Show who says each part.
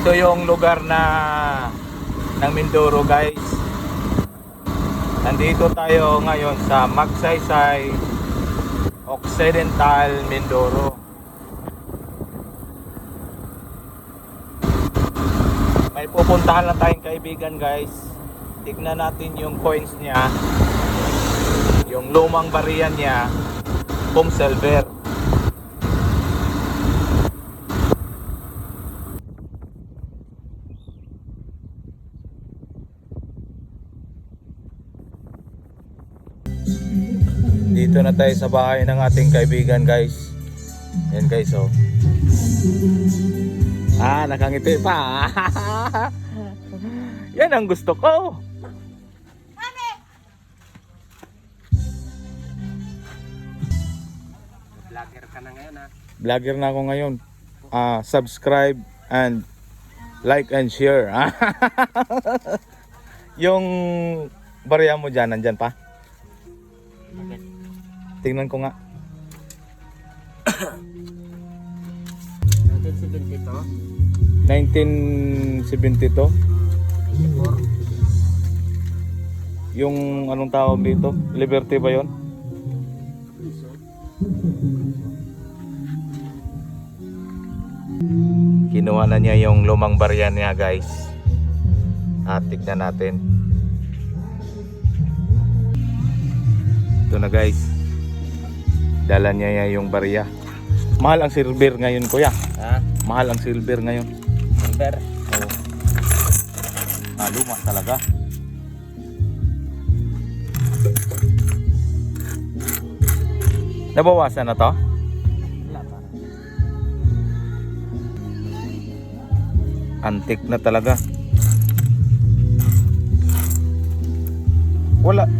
Speaker 1: Ito yung lugar na ng Mindoro, guys. Nandito tayo ngayon sa Magsaysay Occidental, Mindoro. May pupuntahan lang tayong kaibigan, guys. Tignan natin yung coins niya, yung lumang bariyan niya kung silver. Dito na tayo sa bahay ng ating kaibigan, guys. Yan, guys, oh. Nakangiti pa. Yan ang gusto ko.
Speaker 2: Vlogger ka na ngayon, ha?
Speaker 1: Vlogger na ako ngayon. Subscribe and like and share. Yung barya mo dyan, nandyan pa?
Speaker 2: Bakit?
Speaker 1: Tingnan ko nga.
Speaker 2: 1972,
Speaker 1: 1972.
Speaker 2: 24,
Speaker 1: Yung anong tawag dito? Liberty ba yon?
Speaker 2: piso.
Speaker 1: Kinuha na niya yung lumang barya niya, guys. Tignan natin. Ito na, guys. Dala niya yung barya. Mahal ang silver ngayon, kuya.
Speaker 2: Ha?
Speaker 1: Mahal ang silver ngayon.
Speaker 2: Silver?
Speaker 1: Oo. Luma talaga. Nabawasan na to?
Speaker 2: Wala pa.
Speaker 1: Antik na talaga. Wala.